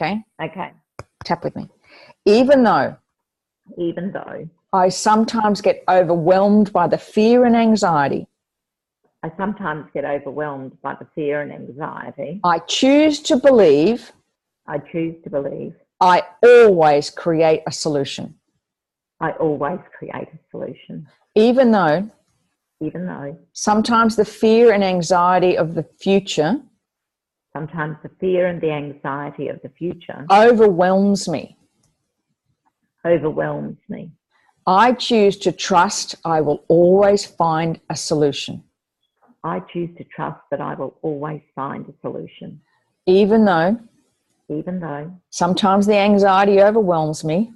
Okay? Okay. Tap with me. Even though I sometimes get overwhelmed by the fear and anxiety, sometimes get overwhelmed by the fear and anxiety, I choose to believe I always create a solution. I always create a solution. Even though Sometimes the fear and anxiety of the future overwhelms me. I choose to trust I will always find a solution. Even though sometimes the anxiety overwhelms me,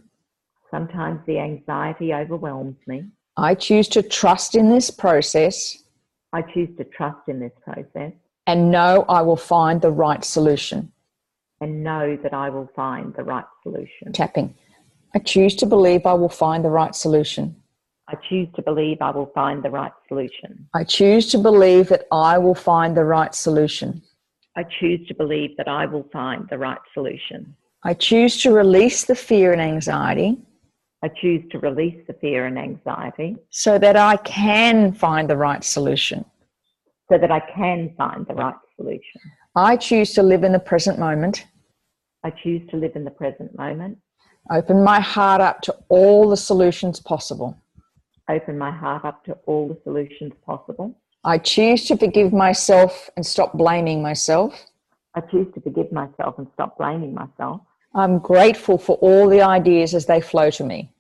I choose to trust in this process and know I will find the right solution. Tapping. I choose to believe I will find the right solution. I choose to believe that I will find the right solution. I choose to release the fear and anxiety so that I can find the right solution. I choose to live in the present moment. Open my heart up to all the solutions possible. I choose to forgive myself and stop blaming myself. I'm grateful for all the ideas as they flow to me.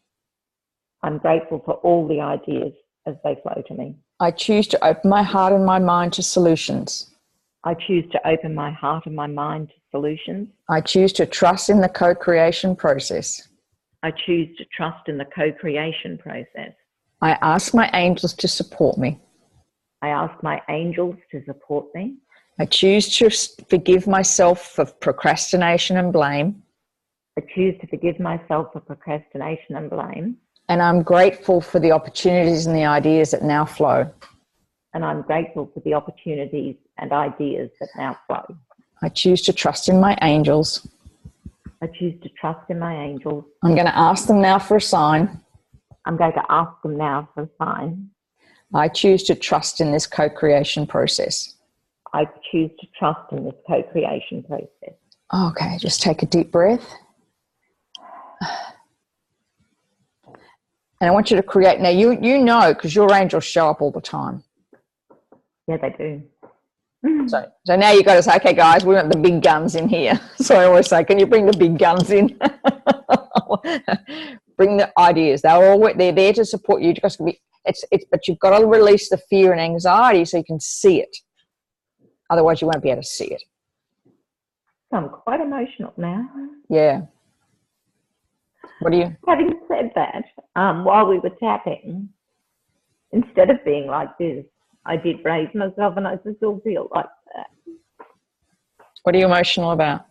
I choose to open my heart and my mind to solutions. I choose to trust in the co-creation process. I ask my angels to support me. I choose to forgive myself for procrastination and blame. And I'm grateful for the opportunities and the ideas that now flow. I choose to trust in my angels. I'm going to ask them now for a sign. I choose to trust in this co-creation process. Okay, just take a deep breath. And I want you to create, now you know, because your angels show up all the time. Yeah, they do. So now you've got to say, okay, guys, we want the big guns in here. So I always say, can you bring the big guns in? Bring the ideas. They're there to support you. But you've got to release the fear and anxiety so you can see it. Otherwise, you won't be able to see it. I'm quite emotional now. Yeah. What do you? Having said that, while we were tapping, instead of being like this, I did raise myself, and I still feel like that. What are you emotional about?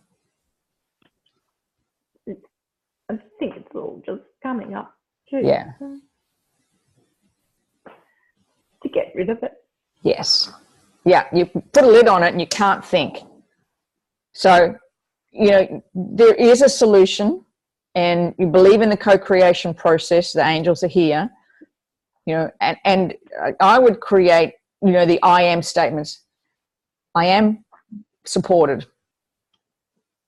I think it's all just coming up too. Yeah. To get rid of it. Yes. Yeah, you put a lid on it and you can't think. So, there is a solution, and you believe in the co-creation process. The angels are here, and I would create, the I am statements. I am supported.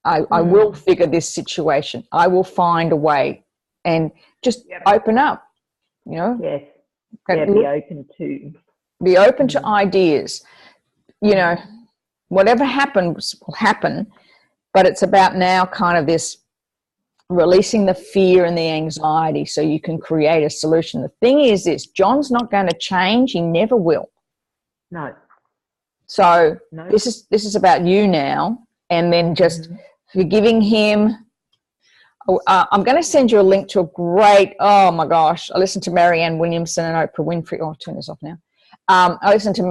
I will figure this situation. I will find a way, and just open up, Yes. Yeah, be open to. Be open to ideas. Whatever happens will happen, but it's about now kind of this releasing the fear and the anxiety so you can create a solution. The thing is this, John's not going to change. He never will. No. So this is about you now, and then just forgiving him. I'm going to send you a link to a great, oh my gosh, I listened to Marianne Williamson and Oprah Winfrey. Oh, I'll turn this off now. I listened to